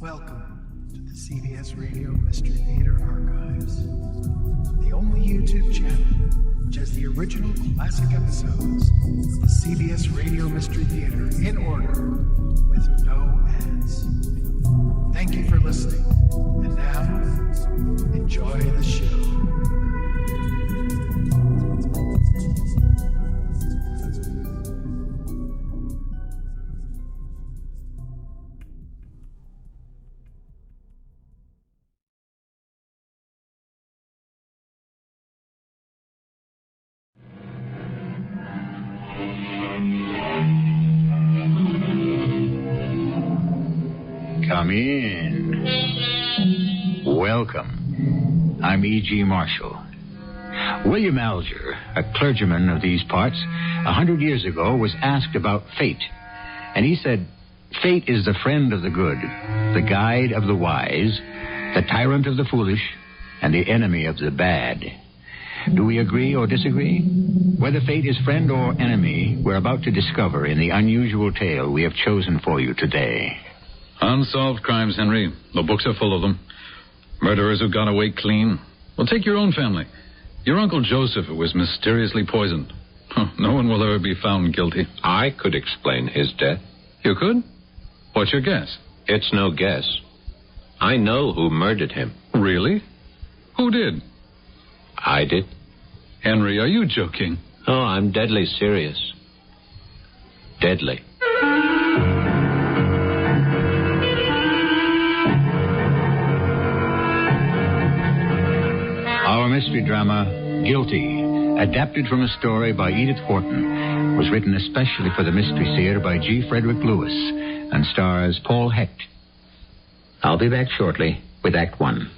Welcome to the CBS Radio Mystery Theater Archives, the only YouTube channel which has the original classic episodes of the CBS Radio Mystery Theater in order with no ads. Thank you for listening, and now, enjoy the show. Come in. Welcome. I'm E.G. Marshall. William Alger, a clergyman of these parts, 100 years ago was asked about fate. And he said, "Fate is the friend of the good, the guide of the wise, the tyrant of the foolish, and the enemy of the bad." Do we agree or disagree? Whether fate is friend or enemy, we're about to discover in the unusual tale we have chosen for you today. Unsolved crimes, Henry. The books are full of them. Murderers who've gone away clean. Well, take your own family. Your Uncle Joseph was mysteriously poisoned. No one will ever be found guilty. I could explain his death. You could? What's your guess? It's no guess. I know who murdered him. Really? Who did? I did. Henry, are you joking? Oh, I'm deadly serious. Deadly. Our mystery drama, Guilty, adapted from a story by Edith Wharton, was written especially for the Mystery Theater by G. Frederick Lewis and stars Paul Hecht. I'll be back shortly with Act One.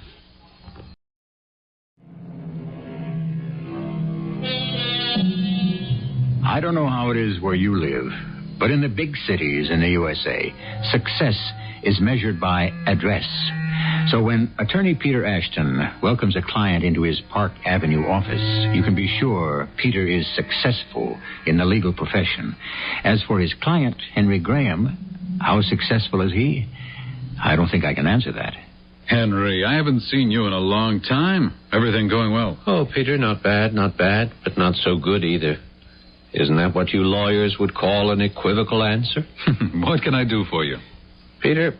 I don't know how it is where you live, but in the big cities in the USA, success is measured by address. So when attorney Peter Ashton welcomes a client into his Park Avenue office, you can be sure Peter is successful in the legal profession. As for his client, Henry Graham, how successful is he? I don't think I can answer that. Henry, I haven't seen you in a long time. Everything going well? Oh, Peter, not bad, but not so good either. Isn't that what you lawyers would call an equivocal answer? What can I do for you? Peter,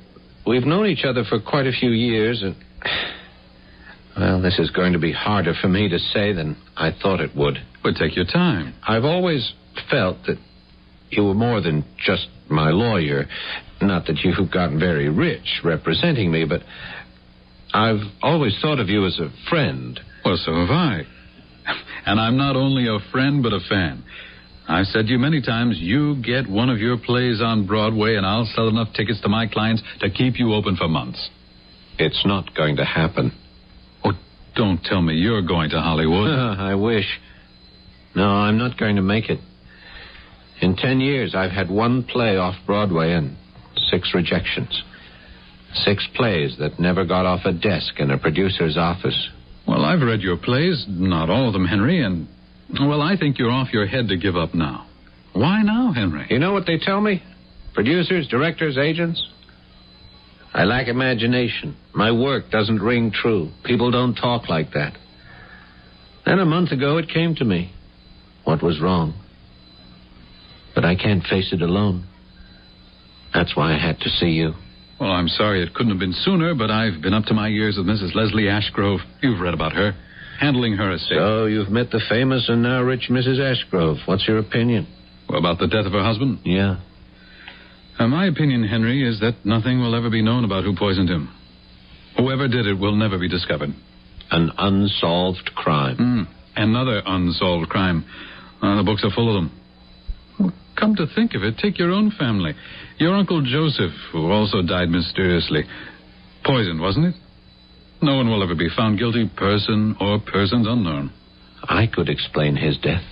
we've known each other for quite a few years, and... well, this is going to be harder for me to say than I thought it would. But take your time. I've always felt that you were more than just my lawyer. Not that you've gotten very rich representing me, but I've always thought of you as a friend. Well, so have I. And I'm not only a friend, but a fan. I've said to you many times, you get one of your plays on Broadway and I'll sell enough tickets to my clients to keep you open for months. It's not going to happen. Oh, don't tell me you're going to Hollywood. I wish. No, I'm not going to make it. In 10 years, I've had one play off Broadway and 6 rejections. 6 plays that never got off a desk in a producer's office. Well, I've read your plays, not all of them, Henry, and... well, I think you're off your head to give up now. Why now, Henry? You know what they tell me? Producers, directors, agents? I lack imagination. My work doesn't ring true. People don't talk like that. Then a month ago, it came to me. What was wrong? But I can't face it alone. That's why I had to see you. Well, I'm sorry it couldn't have been sooner, but I've been up to my ears with Mrs. Leslie Ashgrove. You've read about her. Handling her estate. So you've met the famous and now rich Mrs. Ashgrove. What's your opinion? About the death of her husband? Yeah. My opinion, Henry, is that nothing will ever be known about who poisoned him. Whoever did it will never be discovered. An unsolved crime. Another unsolved crime. The books are full of them. Well, come to think of it, take your own family. Your Uncle Joseph, who also died mysteriously. Poisoned, wasn't it? No one will ever be found guilty, person or persons unknown. I could explain his death.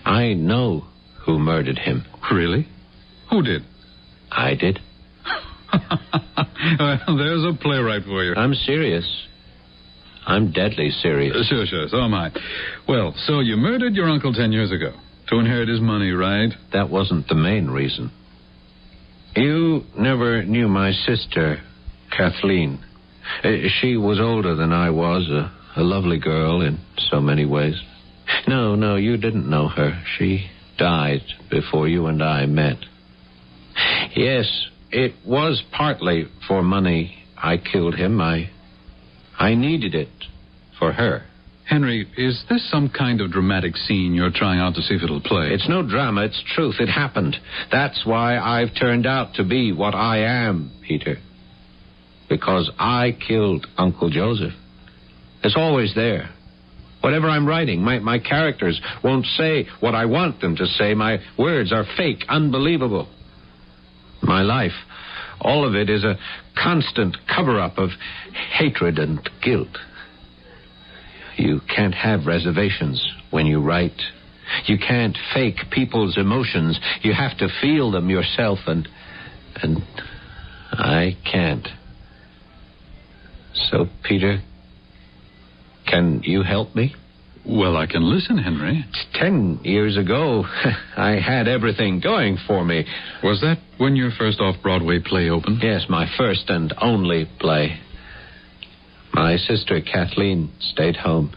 I know who murdered him. Really? Who did? I did. Well, there's a playwright for you. I'm serious. I'm deadly serious. Sure, so am I. Well, so you murdered your uncle 10 years ago. To inherit his money, right? That wasn't the main reason. You never knew my sister, Kathleen. She was older than I was, a lovely girl in so many ways. No, you didn't know her. She died before you and I met. Yes, it was partly for money I killed him. I needed it for her. Henry, is this some kind of dramatic scene you're trying out to see if it'll play? It's no drama, it's truth. It happened. That's why I've turned out to be what I am, Peter. Because I killed Uncle Joseph. It's always there. Whatever I'm writing, my characters won't say what I want them to say. My words are fake, unbelievable. My life, all of it is a constant cover-up of hatred and guilt. You can't have reservations when you write. You can't fake people's emotions. You have to feel them yourself, and I can't. So, Peter, can you help me? Well, I can listen, Henry. 10 years ago, I had everything going for me. Was that when your first off-Broadway play opened? Yes, my first and only play. My sister, Kathleen, stayed home.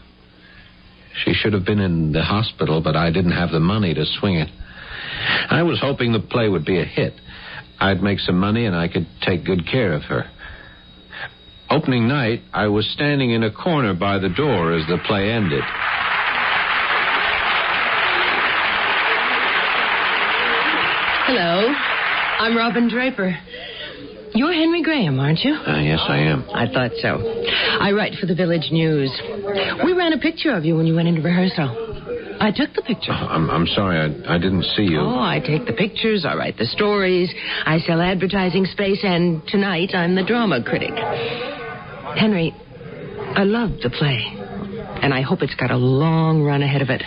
She should have been in the hospital, but I didn't have the money to swing it. I was hoping the play would be a hit. I'd make some money and I could take good care of her. Opening night, I was standing in a corner by the door as the play ended. Hello, I'm Robin Draper. You're Henry Graham, aren't you? Yes, I am. I thought so. I write for the Village News. We ran a picture of you when you went into rehearsal. I took the picture. I'm sorry, I didn't see you. Oh, I take the pictures, I write the stories, I sell advertising space, and tonight I'm the drama critic. Henry, I loved the play, and I hope it's got a long run ahead of it.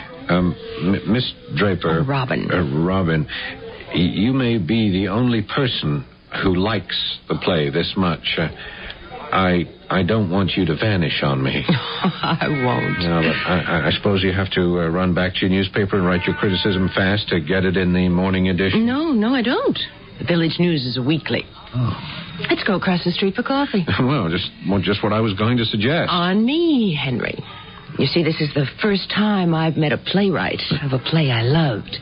Miss Draper. Robin. Robin, you may be the only person who likes the play this much. I don't want you to vanish on me. I won't. No, but I suppose you have to run back to your newspaper and write your criticism fast to get it in the morning edition. No, I don't. The Village News is a weekly. Oh. Let's go across the street for coffee. Well, just what I was going to suggest. On me, Henry. You see, this is the first time I've met a playwright of a play I loved.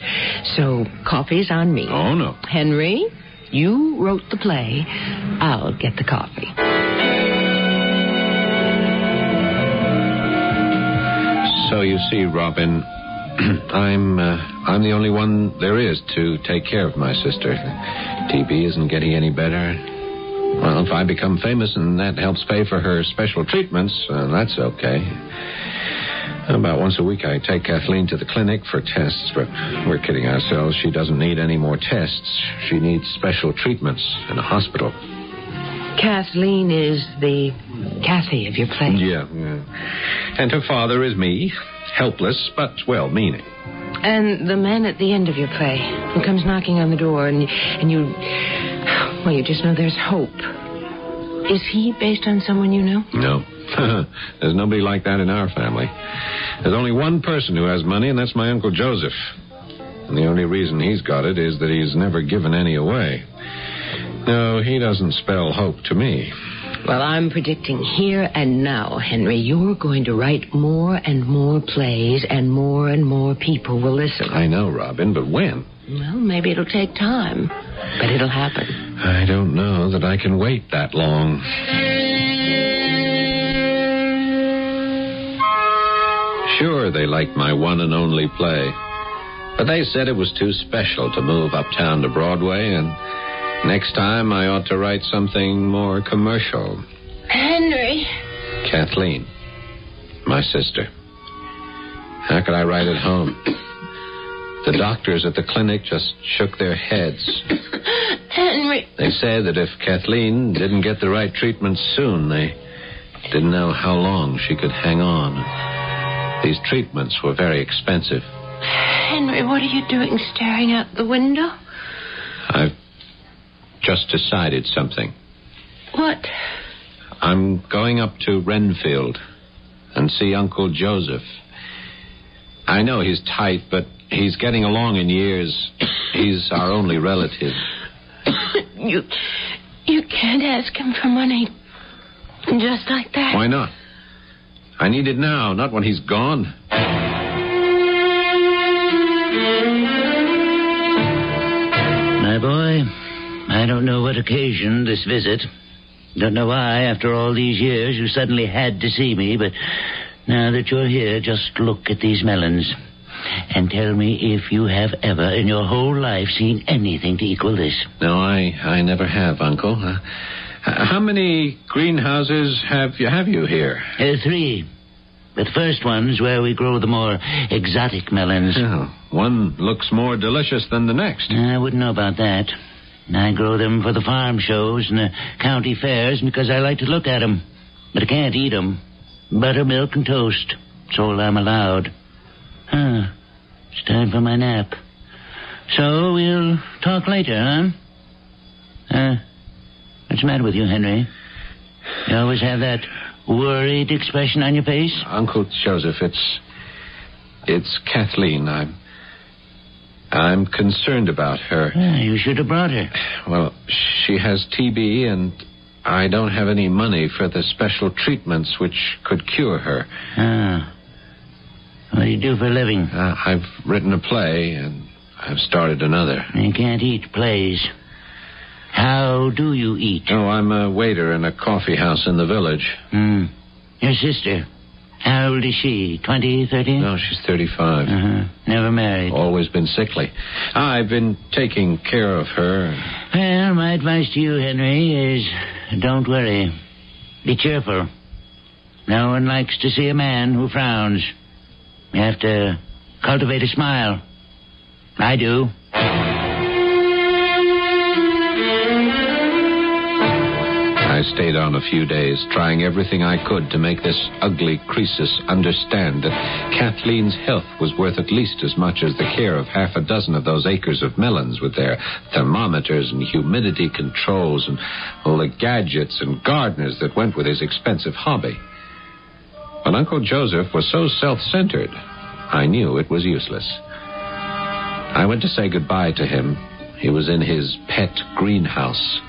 So, coffee's on me. Oh, no. Henry, you wrote the play. I'll get the coffee. So you see, Robin, I'm the only one there is to take care of my sister. TB isn't getting any better. Well, if I become famous and that helps pay for her special treatments, that's okay. About once a week I take Kathleen to the clinic for tests, but we're kidding ourselves. She doesn't need any more tests. She needs special treatments in a hospital. Kathleen is the Kathy of your play. Yeah. And her father is me, helpless but well-meaning. And the man at the end of your play who comes knocking on the door and you just know there's hope. Is he based on someone you know? No. There's nobody like that in our family. There's only one person who has money, and that's my Uncle Joseph. And the only reason he's got it is that he's never given any away. No, he doesn't spell hope to me. Well, I'm predicting here and now, Henry, you're going to write more and more plays and more people will listen. I know, Robin, but when? Well, maybe it'll take time, but it'll happen. I don't know that I can wait that long. Sure, they liked my one and only play, but they said it was too special to move uptown to Broadway, and next time I ought to write something more commercial. Henry. Kathleen, my sister. How could I write at home? The doctors at the clinic just shook their heads. Henry. They said that if Kathleen didn't get the right treatment soon, they didn't know how long she could hang on. These treatments were very expensive. Henry, what are you doing staring out the window? I've just decided something. What? I'm going up to Renfield and see Uncle Joseph. I know he's tight, but he's getting along in years. He's our only relative. You can't ask him for money. Just like that. Why not? I need it now, not when he's gone. My boy, I don't know what occasioned this visit. Don't know why, after all these years, you suddenly had to see me, but now that you're here, just look at these melons and tell me if you have ever in your whole life seen anything to equal this. No, I never have, Uncle. How many greenhouses have you here? 3. The first one's where we grow the more exotic melons. Oh, one looks more delicious than the next. I wouldn't know about that. I grow them for the farm shows and the county fairs because I like to look at them. But I can't eat them. Buttermilk and toast. That's all I'm allowed. It's time for my nap. So we'll talk later, huh? What's the matter with you, Henry? You always have that worried expression on your face? Uncle Joseph, it's Kathleen. I'm concerned about her. You should have brought her. Well, she has TB, and I don't have any money for the special treatments which could cure her. What do you do for a living? I've written a play, and I've started another. You can't eat plays. How do you eat? Oh, I'm a waiter in a coffee house in the village. Your sister, how old is she? 20, 30? No, she's 35. Never married. Always been sickly. I've been taking care of her. Well, my advice to you, Henry, is don't worry. Be cheerful. No one likes to see a man who frowns. You have to cultivate a smile. I do. I stayed on a few days, trying everything I could to make this ugly Croesus understand that Kathleen's health was worth at least as much as the care of half a dozen of those acres of melons with their thermometers and humidity controls and all the gadgets and gardeners that went with his expensive hobby. But Uncle Joseph was so self-centered, I knew it was useless. I went to say goodbye to him. He was in his pet greenhouse.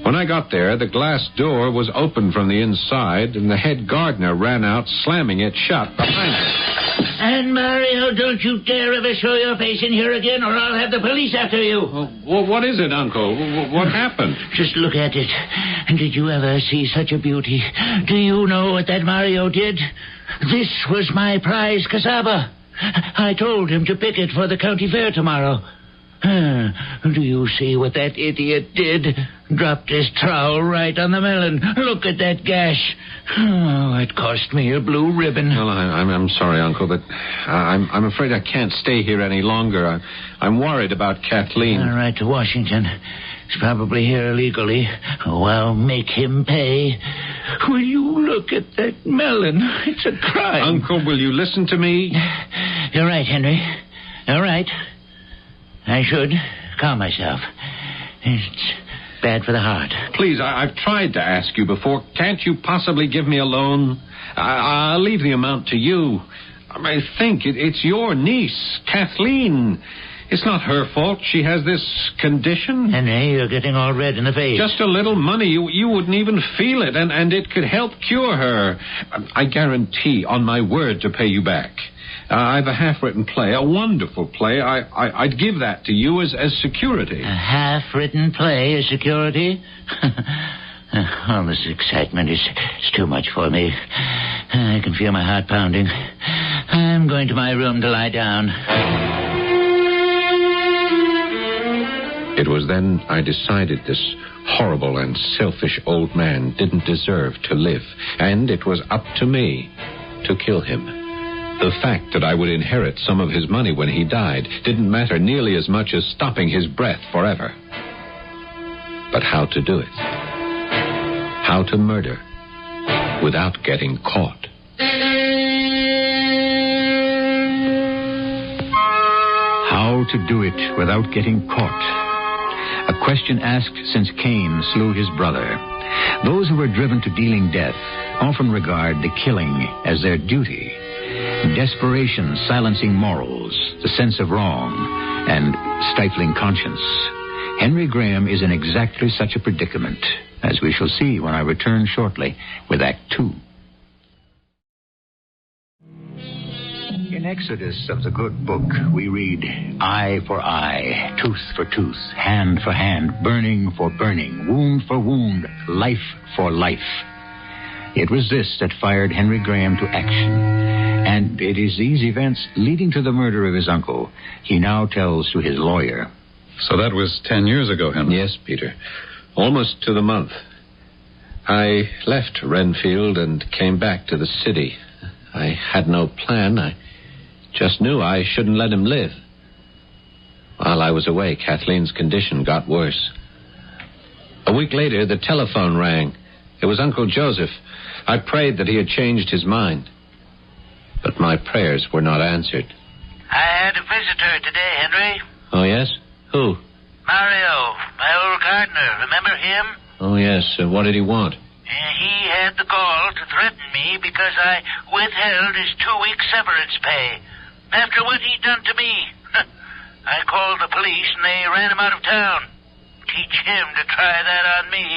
When I got there, the glass door was open from the inside, and the head gardener ran out, slamming it shut behind him. And, Mario, don't you dare ever show your face in here again, or I'll have the police after you. Well, what is it, Uncle? What happened? Just look at it. Did you ever see such a beauty? Do you know what that Mario did? This was my prize cassava. I told him to pick it for the county fair tomorrow. Do you see what that idiot did? Dropped his trowel right on the melon. Look at that gash. Oh, it cost me a blue ribbon. Well, I'm sorry, Uncle, but I'm afraid I can't stay here any longer. I'm worried about Kathleen. All right, to Washington. He's probably here illegally. Oh, I'll make him pay. Will you look at that melon? It's a crime. Uncle, will you listen to me? You're right, Henry. All right. I should calm myself. It's bad for the heart. Please, I've tried to ask you before. Can't you possibly give me a loan? I'll leave the amount to you. I think it's your niece, Kathleen. It's not her fault she has this condition. Henry, you're getting all red in the face. Just a little money. You wouldn't even feel it, and it could help cure her. I guarantee on my word to pay you back. I've a half-written play, a wonderful play. I'd give that to you as security. A half-written play as security? All this excitement is too much for me. I can feel my heart pounding. I'm going to my room to lie down. It was then I decided this horrible and selfish old man didn't deserve to live, and it was up to me to kill him. The fact that I would inherit some of his money when he died didn't matter nearly as much as stopping his breath forever. But how to do it? How to murder without getting caught? How to do it without getting caught? A question asked since Cain slew his brother. Those who are driven to dealing death often regard the killing as their duty. Desperation silencing morals, the sense of wrong, and stifling conscience. Henry Graham is in exactly such a predicament, as we shall see when I return shortly with Act 2. In Exodus of the good book, we read, eye for eye, tooth for tooth, hand for hand, burning for burning, wound for wound, life for life. It was this that fired Henry Graham to action. And it is these events leading to the murder of his uncle he now tells to his lawyer. So that was 10 years ago, Henry? Yes, Peter. Almost to the month. I left Renfield and came back to the city. I had no plan. I just knew I shouldn't let him live. While I was away, Kathleen's condition got worse. A week later, the telephone rang. It was Uncle Joseph. I prayed that he had changed his mind. But my prayers were not answered. I had a visitor today, Henry. Oh, yes? Who? Mario, my old gardener. Remember him? Oh, yes. What did he want? He had the gall to threaten me because I withheld his 2-week severance pay. After what he'd done to me. I called the police and they ran him out of town. Teach him to try that on me.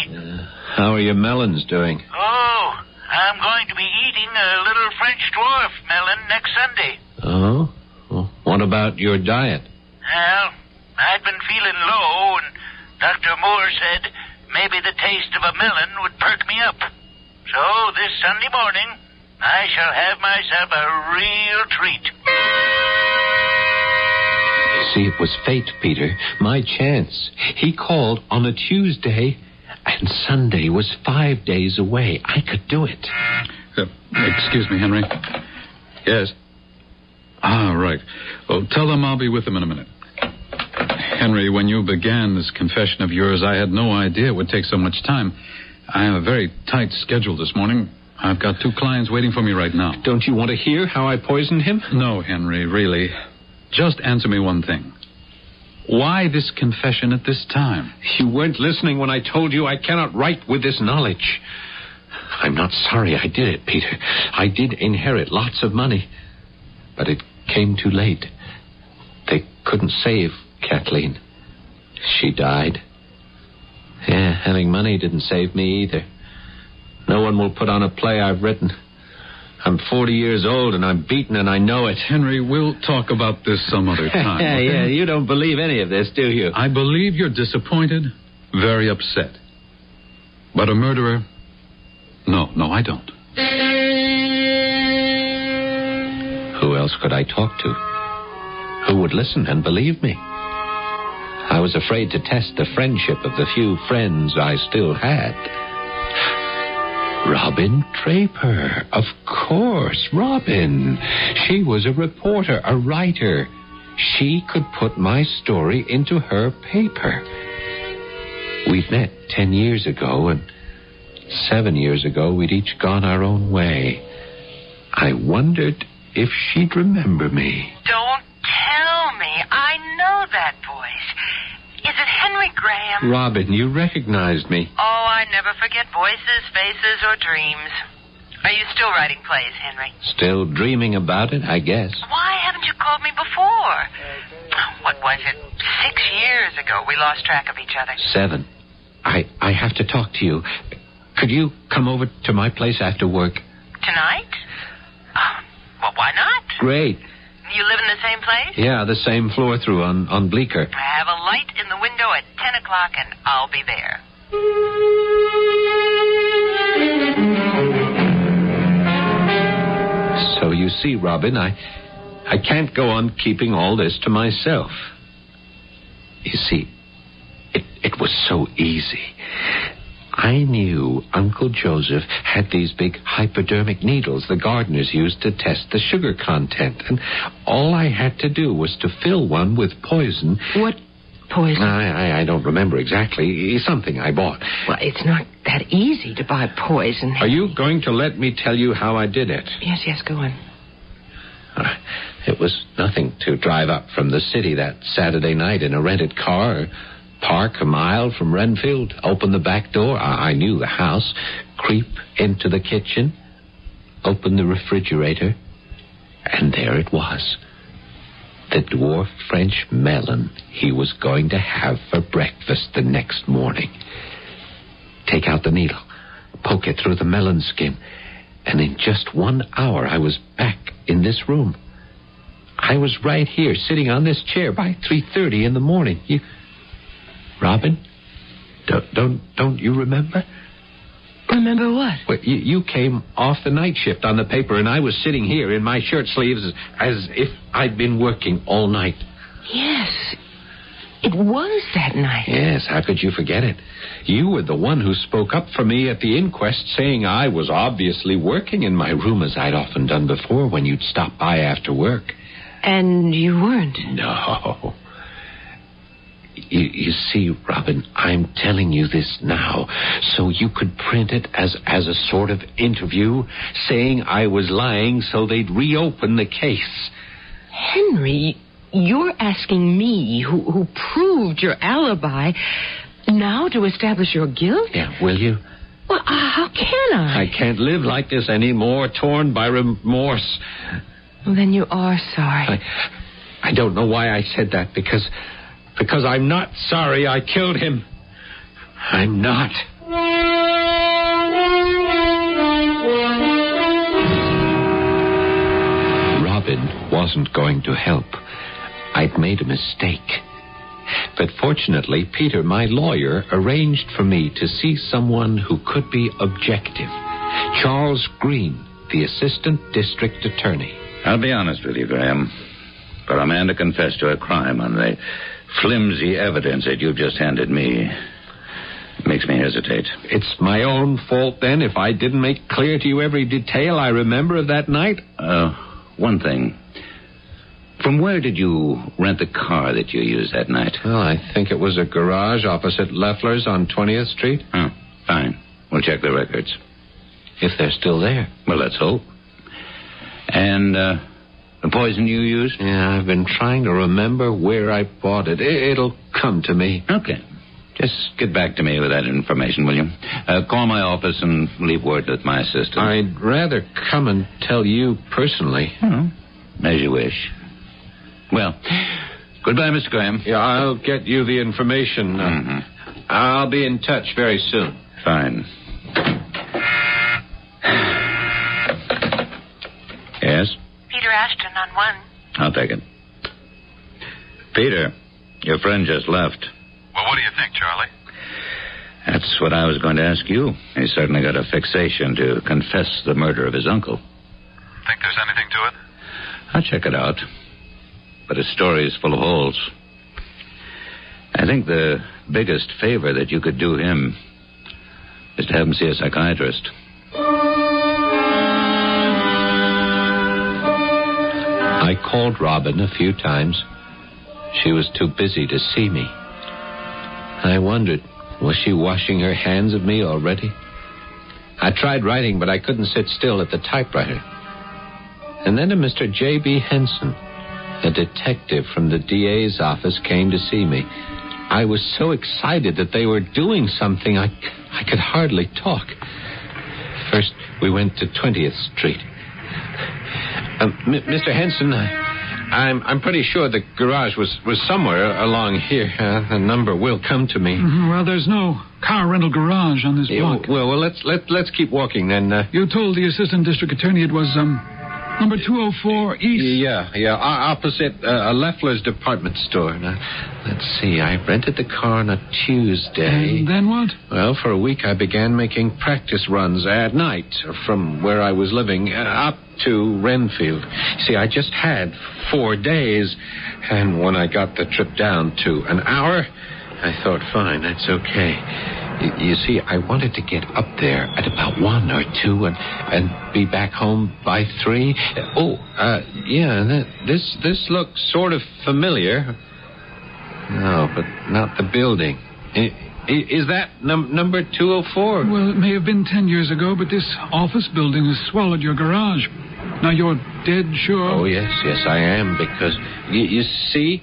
How are your melons doing? Oh, I'm going to be eating a little French dwarf melon next Sunday. Oh? Well, what about your diet? Well, I'd been feeling low, and Dr. Moore said maybe the taste of a melon would perk me up. So this Sunday morning, I shall have myself a real treat. See, it was fate, Peter. My chance. He called on a Tuesday, and Sunday was 5 days away. I could do it. Excuse me, Henry. Yes. Ah, right. Well, tell them I'll be with them in a minute. Henry, when you began this confession of yours, I had no idea it would take so much time. I have a very tight schedule this morning. I've got 2 clients waiting for me right now. Don't you want to hear how I poisoned him? No, Henry, really. Just answer me one thing. Why this confession at this time? You weren't listening when I told you I cannot write with this knowledge. I'm not sorry I did it, Peter. I did inherit lots of money. But it came too late. They couldn't save Kathleen. She died. Yeah, having money didn't save me either. No one will put on a play I've written. I'm 40 years old and I'm beaten and I know it. Henry, we'll talk about this some other time. Okay? Yeah, you don't believe any of this, do you? I believe you're disappointed, very upset. But a murderer? No, I don't. Who else could I talk to? Who would listen and believe me? I was afraid to test the friendship of the few friends I still had. Robin Draper. Of course, Robin. She was a reporter, a writer. She could put my story into her paper. We'd met 10 years ago, and 7 years ago we'd each gone our own way. I wondered if she'd remember me. Don't tell me. I know that voice. Is it Henry Graham? Robin, you recognized me. Oh, I never forget voices, faces, or dreams. Are you still writing plays, Henry? Still dreaming about it, I guess. Why haven't you called me before? What was it? 6 years ago we lost track of each other. 7. I have to talk to you. Could you come over to my place after work? Tonight? Well, why not? Great. You live in the same place? Yeah, the same floor through on Bleecker. I have a light in the window at 10 o'clock, and I'll be there. So you see, Robin, I can't go on keeping all this to myself. You see, it was so easy. I knew Uncle Joseph had these big hypodermic needles the gardeners used to test the sugar content, and all I had to do was to fill one with poison. What poison? I don't remember exactly. Something I bought. Well, it's not that easy to buy poison. Are you going to let me tell you how I did it? Yes, go on. It was nothing to drive up from the city that Saturday night in a rented car, park a mile from Renfield, open the back door. I knew the house. Creep into the kitchen, open the refrigerator, and there it was. the dwarf French melon he was going to have for breakfast the next morning. Take out the needle, poke it through the melon skin, and in just 1 hour I was back in this room. I was right here, sitting on this chair by 3:30 in the morning. Robin, don't you remember? Remember what? Well, you came off the night shift on the paper, and I was sitting here in my shirt sleeves as if I'd been working all night. Yes, it was that night. Yes, how could you forget it? You were the one who spoke up for me at the inquest, saying I was obviously working in my room, as I'd often done before when you'd stop by after work. And you weren't? No. You see, Robin, I'm telling you this now so you could print it as a sort of interview, saying I was lying so they'd reopen the case. Henry, you're asking me, who proved your alibi, now to establish your guilt? Yeah, will you? Well, how can I? I can't live like this anymore, torn by remorse. Well, then you are sorry. I don't know why I said that, because I'm not sorry I killed him. I'm not. Robin wasn't going to help. I'd made a mistake. But fortunately, Peter, my lawyer, arranged for me to see someone who could be objective. Charles Green, the assistant district attorney. I'll be honest with you, Graham. For a man to confess to a crime on the flimsy evidence that you've just handed me makes me hesitate. It's my own fault, then, if I didn't make clear to you every detail I remember of that night? One thing. From where did you rent the car that you used that night? Well, I think it was a garage opposite Leffler's on 20th Street. Oh, fine. We'll check the records. If they're still there. Well, let's hope. And, the poison you used? Yeah, I've been trying to remember where I bought it. It'll come to me. Okay. Just get back to me with that information, will you? Call my office and leave word with my assistant. I'd rather come and tell you personally. Oh, as you wish. Well, goodbye, Mr. Graham. Yeah, I'll get you the information. I'll be in touch very soon. Fine. Yes? Peter Ashton on 1. I'll take it. Peter, your friend just left. Well, what do you think, Charlie? That's what I was going to ask you. He's certainly got a fixation to confess the murder of his uncle. Think there's anything to it? I'll check it out. But his story is full of holes. I think the biggest favor that you could do him is to have him see a psychiatrist. I called Robin a few times. She was too busy to see me. I wondered, was she washing her hands of me already? I tried writing, but I couldn't sit still at the typewriter. And then a Mr. J.B. Henson, a detective from the DA's office, came to see me. I was so excited that they were doing something, I could hardly talk. First, we went to 20th Street. Mr. Henson, I'm pretty sure the garage was somewhere along here. The number will come to me. Well, there's no car rental garage on this block. Well, let's keep walking then. You told the assistant district attorney it was number 204 East. Yeah, opposite Leffler's department store. Now, let's see. I rented the car on a Tuesday. And then what? Well, for a week I began making practice runs at night from where I was living up to Renfield. See, I just had 4 days, and when I got the trip down to an hour, I thought, fine, that's okay. You see, I wanted to get up there at about 1 or 2 and be back home by 3. This looks sort of familiar. No, but not the building. Is that number 204? Well, it may have been 10 years ago, but this office building has swallowed your garage. Now, you're dead sure? Oh, yes, I am, because you see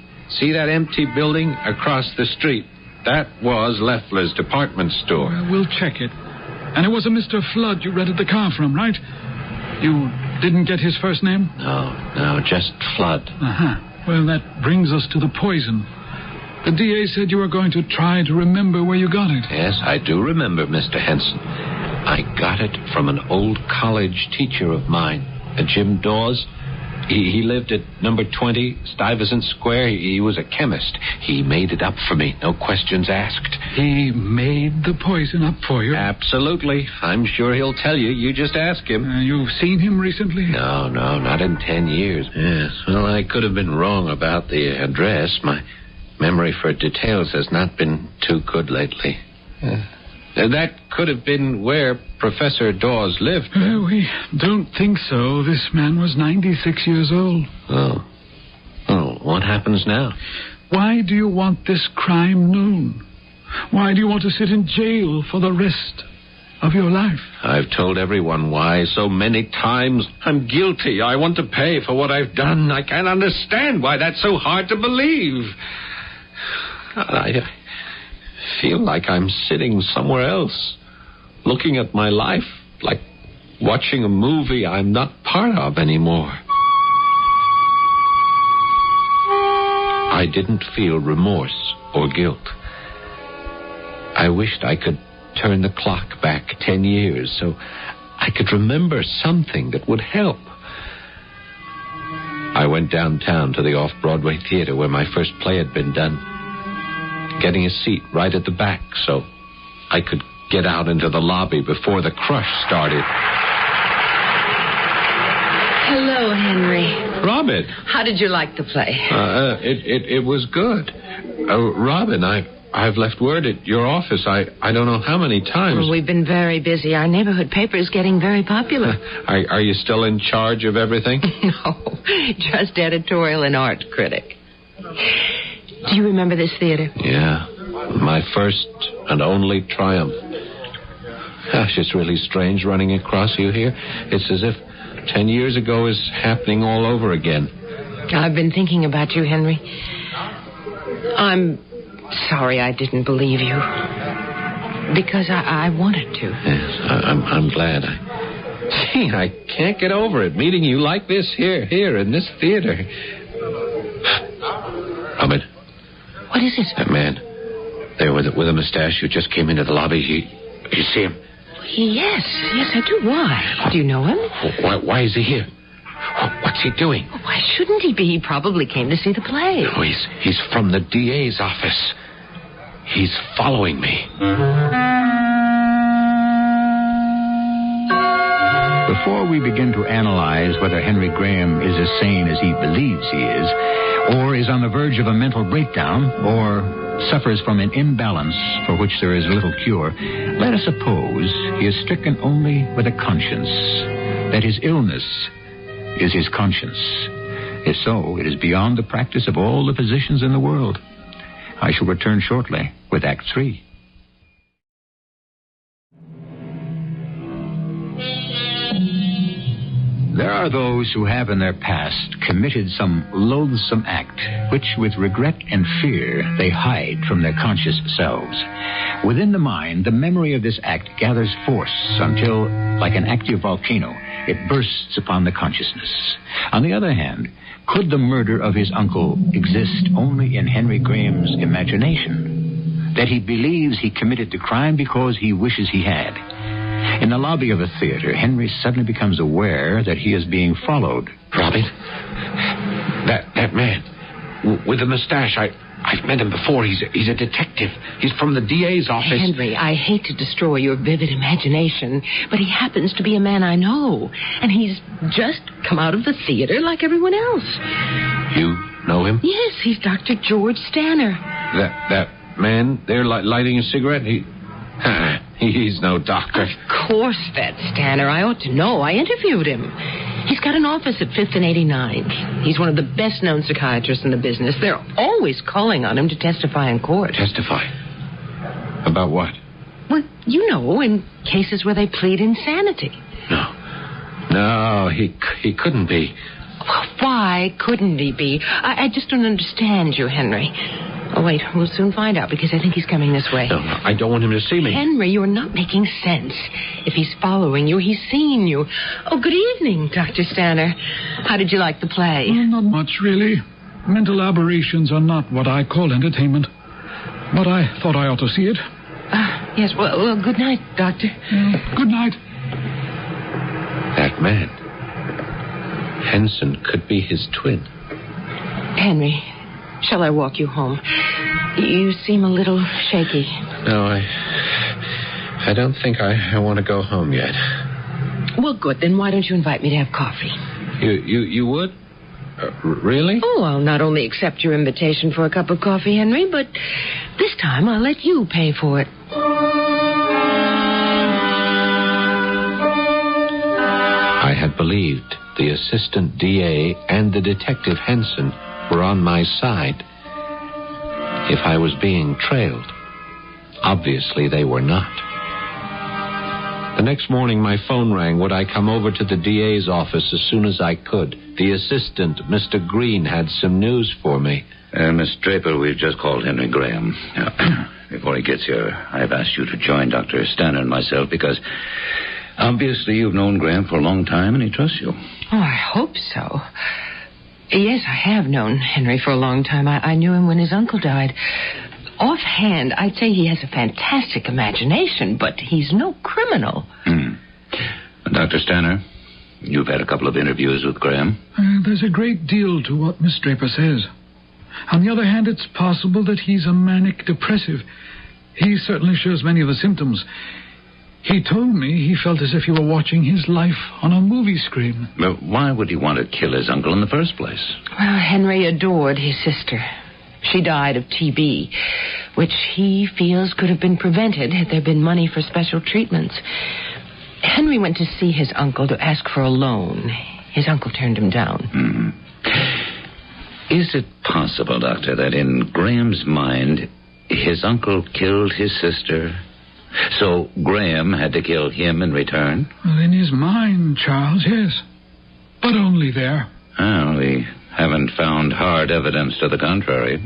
that empty building across the street? That was Leffler's department store. Well, we'll check it. And it was a Mr. Flood you rented the car from, right? You didn't get his first name? No, just Flood. Uh-huh. Well, that brings us to the poison. The DA said you were going to try to remember where you got it. Yes, I do remember, Mr. Henson. I got it from an old college teacher of mine, Jim Dawes. He lived at number 20, Stuyvesant Square. He was a chemist. He made it up for me, no questions asked. He made the poison up for you? Absolutely. I'm sure he'll tell you. You just ask him. You've seen him recently? No, not in 10 years. Yes, well, I could have been wrong about the address. My memory for details has not been too good lately. That could have been where Professor Dawes lived. We don't think so. This man was 96 years old. Oh, what happens now? Why do you want this crime known? Why do you want to sit in jail for the rest of your life? I've told everyone why so many times. I'm guilty. I want to pay for what I've done. I can't understand why that's so hard to believe. I feel like I'm sitting somewhere else, looking at my life like watching a movie I'm not part of anymore. I didn't feel remorse or guilt. I wished I could turn the clock back 10 years so I could remember something that would help. I went downtown to the off-Broadway theater where my first play had been done, getting a seat right at the back so I could get out into the lobby before the crush started. Hello, Henry. Robin. How did you like the play? It was good. Robin, I've left word at your office. I don't know how many times. Well, we've been very busy. Our neighborhood paper is getting very popular. Are you still in charge of everything? No, just editorial and art critic. Do you remember this theater? Yeah, my first and only triumph. Gosh, it's really strange running across you here. It's as if 10 years ago is happening all over again. I've been thinking about you, Henry. I'm sorry I didn't believe you. Because I wanted to. Yes, I'm glad. I can't get over it, meeting you like this here in this theater. Robin. What is it? That man there with a mustache who just came into the lobby. You see him? Yes, I do. Why? Do you know him? Why is he here? What's he doing? Why shouldn't he be? He probably came to see the play. Oh, he's from the DA's office. He's following me. Before we begin to analyze whether Henry Graham is as sane as he believes he is, or is on the verge of a mental breakdown, or suffers from an imbalance for which there is little cure, let us suppose he is stricken only with a conscience, that his illness is his conscience. If so, it is beyond the practice of all the physicians in the world. I shall return shortly with Act 3. There are those who have in their past committed some loathsome act, which with regret and fear they hide from their conscious selves. Within the mind, the memory of this act gathers force until, like an active volcano, it bursts upon the consciousness. On the other hand, could the murder of his uncle exist only in Henry Graham's imagination? That he believes he committed the crime because he wishes he had. In the lobby of a theater, Henry suddenly becomes aware that he is being followed. Robin? That man with the mustache, I've met him before. He's a detective. He's from the DA's office. Henry, I hate to destroy your vivid imagination, but he happens to be a man I know. And he's just come out of the theater like everyone else. You know him? Yes, he's Dr. George Stanner. That man there lighting a cigarette? He's no doctor. Of course that's Stanner. I ought to know. I interviewed him. He's got an office at 5th and 89th. He's one of the best-known psychiatrists in the business. They're always calling on him to testify in court. Testify? About what? Well, you know, in cases where they plead insanity. No, he couldn't be. Well, why couldn't he be? I just don't understand you, Henry. Oh, wait, we'll soon find out, because I think he's coming this way. No, I don't want him to see me. Henry, you're not making sense. If he's following you, he's seen you. Oh, good evening, Dr. Stanner. How did you like the play? Well, not much, really. Mental aberrations are not what I call entertainment. But I thought I ought to see it. Yes, well, good night, Doctor. Good night. That man. Henson could be his twin. Henry, shall I walk you home? You seem a little shaky. No, I don't think I want to go home yet. Well, good. Then why don't you invite me to have coffee? You would? Really? Oh, I'll not only accept your invitation for a cup of coffee, Henry, but this time I'll let you pay for it. I had believed the assistant DA and the detective Henson were on my side. If I was being trailed, obviously they were not. The next morning, my phone rang. Would I come over to the DA's office as soon as I could? The assistant, Mr. Green, had some news for me. Miss Draper, we've just called Henry Graham. Before he gets here, I've asked you to join Dr. Stanner and myself because obviously you've known Graham for a long time and he trusts you. Oh, I hope so. Yes, I have known Henry for a long time. I knew him when his uncle died. Offhand, I'd say he has a fantastic imagination, but he's no criminal. Dr. Stanner, you've had a couple of interviews with Graham. There's a great deal to what Miss Draper says. On the other hand, it's possible that he's a manic depressive. He certainly shows many of the symptoms. He told me he felt as if he were watching his life on a movie screen. But why would he want to kill his uncle in the first place? Well, Henry adored his sister. She died of TB, which he feels could have been prevented had there been money for special treatments. Henry went to see his uncle to ask for a loan. His uncle turned him down. Is it possible, Doctor, that in Graham's mind, his uncle killed his sister, so Graham had to kill him in return? Well, in his mind, Charles, yes. But only there. Well, we haven't found hard evidence to the contrary.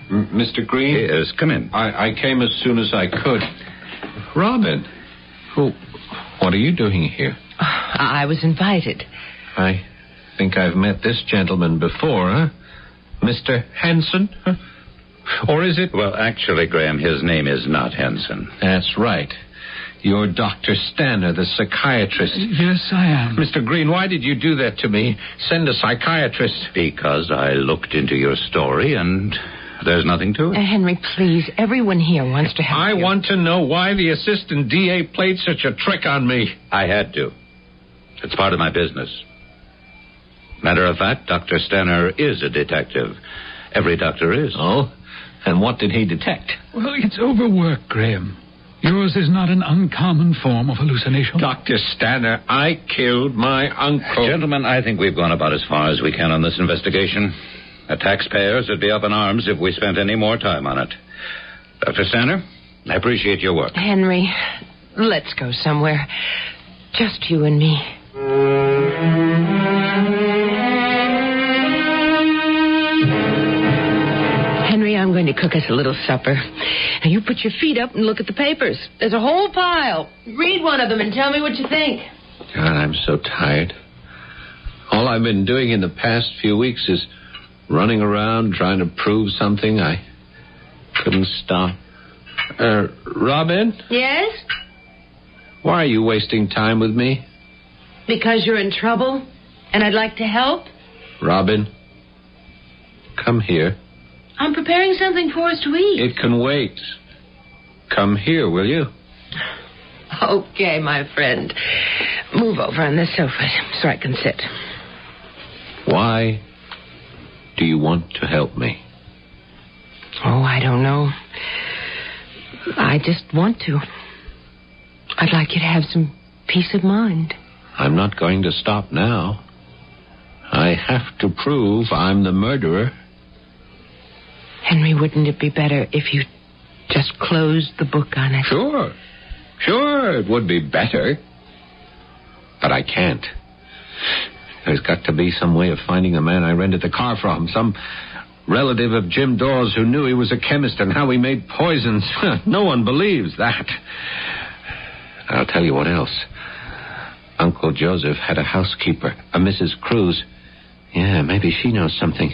Mr. Green? Yes, come in. I came as soon as I could. Robin, what are you doing here? I was invited. I think I've met this gentleman before, huh? Mr. Henson? Huh? Or is it... Well, actually, Graham, his name is not Henson. That's right. You're Dr. Stanner, the psychiatrist. Yes, I am. Mr. Green, why did you do that to me? Send a psychiatrist. Because I looked into your story and there's nothing to it. Henry, please, everyone here wants to help you. I want to know why the assistant DA played such a trick on me. I had to. It's part of my business. Matter of fact, Dr. Stanner is a detective. Every doctor is. Oh? And what did he detect? Well, it's overwork, Graham. Yours is not an uncommon form of hallucination. Dr. Stanner, I killed my uncle. Gentlemen, I think we've gone about as far as we can on this investigation. The taxpayers would be up in arms if we spent any more time on it. Dr. Stanner, I appreciate your work. Henry, let's go somewhere. Just you and me. Henry, I'm going to cook us a little supper. Now, you put your feet up and look at the papers. There's a whole pile. Read one of them and tell me what you think. God, I'm so tired. All I've been doing in the past few weeks is running around trying to prove something. I couldn't stop. Robin? Yes? Why are you wasting time with me? Because you're in trouble and I'd like to help. Robin, come here. I'm preparing something for us to eat. It can wait. Come here, will you? Okay, my friend. Move over on this sofa so I can sit. Why do you want to help me? Oh, I don't know. I just want to. I'd like you to have some peace of mind. I'm not going to stop now. I have to prove I'm the murderer. Henry, wouldn't it be better if you just closed the book on it? Sure, it would be better. But I can't. There's got to be some way of finding the man I rented the car from. Some relative of Jim Dawes who knew he was a chemist and how he made poisons. No one believes that. I'll tell you what else. Uncle Joseph had a housekeeper, a Mrs. Cruz. Yeah, maybe she knows something.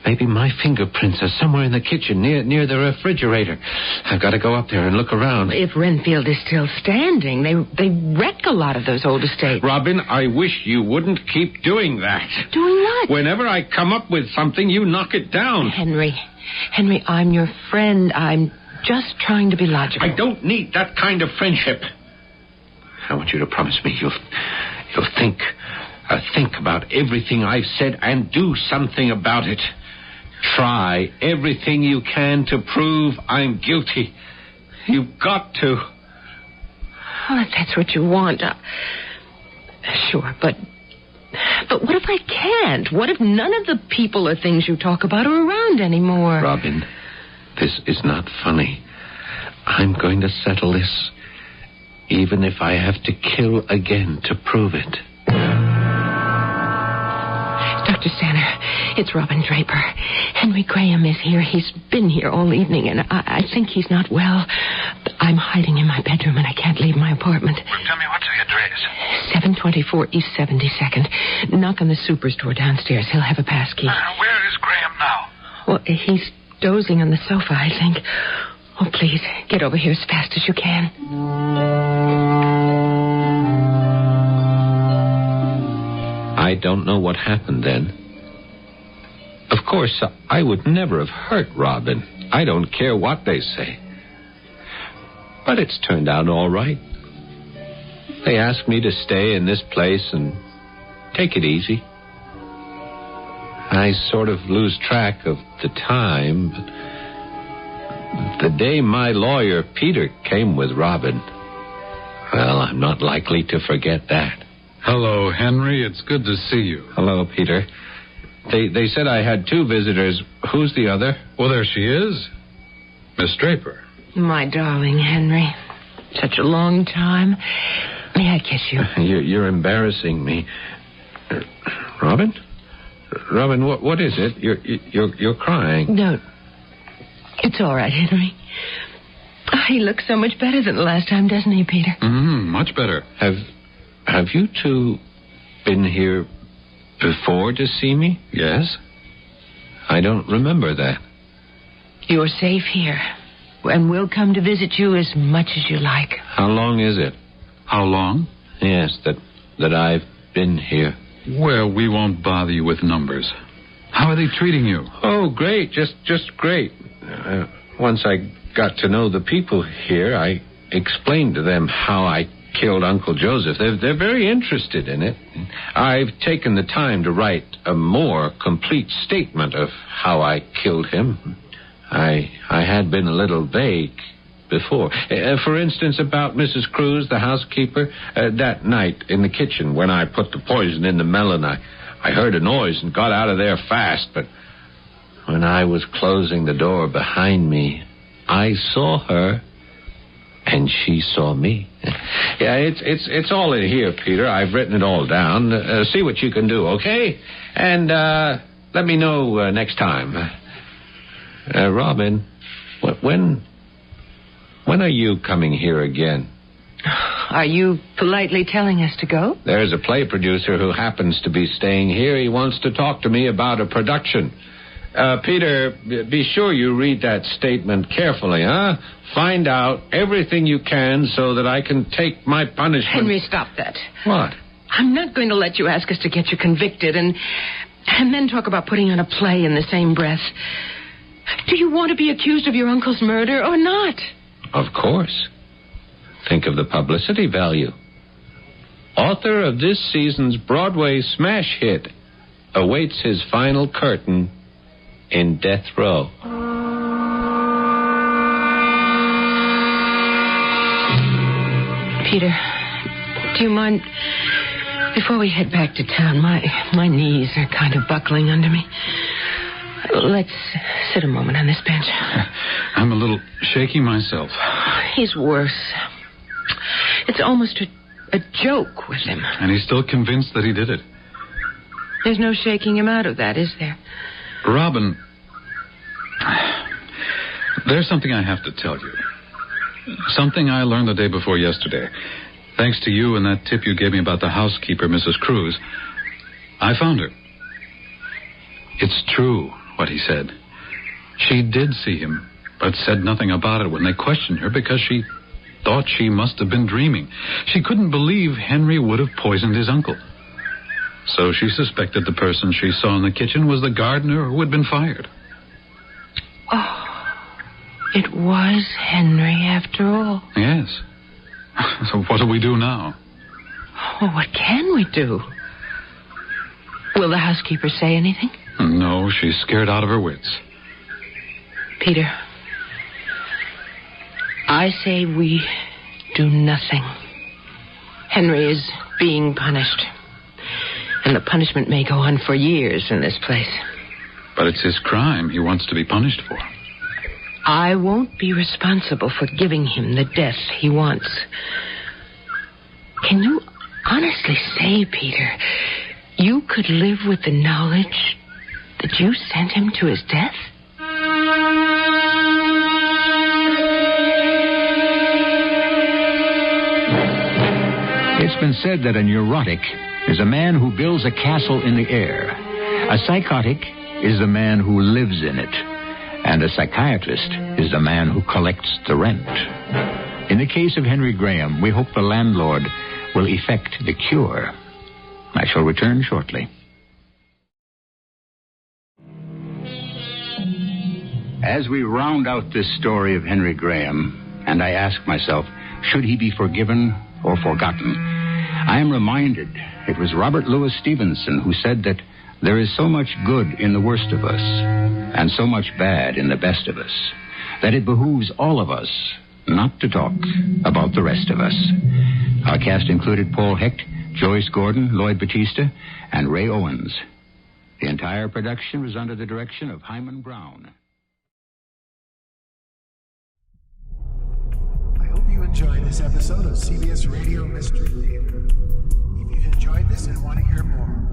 Maybe my fingerprints are somewhere in the kitchen, near the refrigerator. I've got to go up there and look around. If Renfield is still standing, they wreck a lot of those old estates. Robin, I wish you wouldn't keep doing that. Doing what? Whenever I come up with something, you knock it down. Henry, I'm your friend. I'm just trying to be logical. I don't need that kind of friendship. I want you to promise me you'll think about everything I've said and do something about it. Try everything you can to prove I'm guilty. You've got to. Well, if that's what you want, sure, but what if I can't? What if none of the people or things you talk about are around anymore? Robin, this is not funny. I'm going to settle this, even if I have to kill again to prove it. Dr. Stanner, it's Robin Draper. Henry Graham is here. He's been here all evening, and I think he's not well. But I'm hiding in my bedroom, and I can't leave my apartment. Well, tell me, what's the address? 724 East 72nd. Knock on the superstore downstairs. He'll have a pass key. Where is Graham now? Well, he's dozing on the sofa, I think. Oh, please, get over here as fast as you can. I don't know what happened then. Of course, I would never have hurt Robin. I don't care what they say. But it's turned out all right. They asked me to stay in this place and take it easy. I sort of lose track of the time, but the day my lawyer, Peter, came with Robin, well, I'm not likely to forget that. Hello, Henry. It's good to see you. Hello, Peter. They said I had two visitors. Who's the other? Well, there she is. Miss Draper. My darling Henry. Such a long time. May I kiss you? You're embarrassing me. Robin? Robin, what is it? You're crying. No. It's all right, Henry. He looks so much better than the last time, doesn't he, Peter? Much better. Have you two been here before to see me? Yes. I don't remember that. You're safe here, and we'll come to visit you as much as you like. How long is it? How long? Yes, that I've been here. Well, we won't bother you with numbers. How are they treating you? Oh, great. Just great. Once I got to know the people here, I explained to them how I killed Uncle Joseph. They're very interested in it. I've taken the time to write a more complete statement of how I killed him. I had been a little vague before. For instance, about Mrs. Cruz, the housekeeper. That night in the kitchen when I put the poison in the melon, I heard a noise and got out of there fast, but when I was closing the door behind me, I saw her, and she saw me. Yeah, it's all in here, Peter. I've written it all down. See what you can do, okay? And let me know next time. Robin, when are you coming here again? Are you politely telling us to go? There's a play producer who happens to be staying here. He wants to talk to me about a production. Peter, be sure you read that statement carefully, huh? Find out everything you can so that I can take my punishment. Henry, stop that. What? I'm not going to let you ask us to get you convicted and then talk about putting on a play in the same breath. Do you want to be accused of your uncle's murder or not? Of course. Think of the publicity value. Author of this season's Broadway smash hit awaits his final curtain in death row. Peter, do you mind, before we head back to town, my knees are kind of buckling under me. Let's sit a moment on this bench. I'm a little shaky myself. He's worse. It's almost a joke with him. And he's still convinced that he did it. There's no shaking him out of that, is there? Robin, there's something I have to tell you. Something I learned the day before yesterday. Thanks to you and that tip you gave me about the housekeeper, Mrs. Cruz, I found her. It's true, what he said. She did see him, but said nothing about it when they questioned her because she thought she must have been dreaming. She couldn't believe Henry would have poisoned his uncle. So she suspected the person she saw in the kitchen was the gardener who had been fired. Oh, it was Henry after all. Yes. So what do we do now? Oh, what can we do? Will the housekeeper say anything? No, she's scared out of her wits. Peter, I say we do nothing. Henry is being punished. And the punishment may go on for years in this place. But it's his crime he wants to be punished for. I won't be responsible for giving him the death he wants. Can you honestly say, Peter, you could live with the knowledge that you sent him to his death? It's been said that a neurotic is a man who builds a castle in the air. A psychotic is the man who lives in it. And a psychiatrist is the man who collects the rent. In the case of Henry Graham, we hope the landlord will effect the cure. I shall return shortly. As we round out this story of Henry Graham, and I ask myself, should he be forgiven or forgotten? I am reminded it was Robert Louis Stevenson who said that there is so much good in the worst of us and so much bad in the best of us that it behooves all of us not to talk about the rest of us. Our cast included Paul Hecht, Joyce Gordon, Lloyd Battista, and Ray Owens. The entire production was under the direction of Hyman Brown. I hope you enjoyed this episode of CBS Radio Mystery Theater. If you've enjoyed this and want to hear more,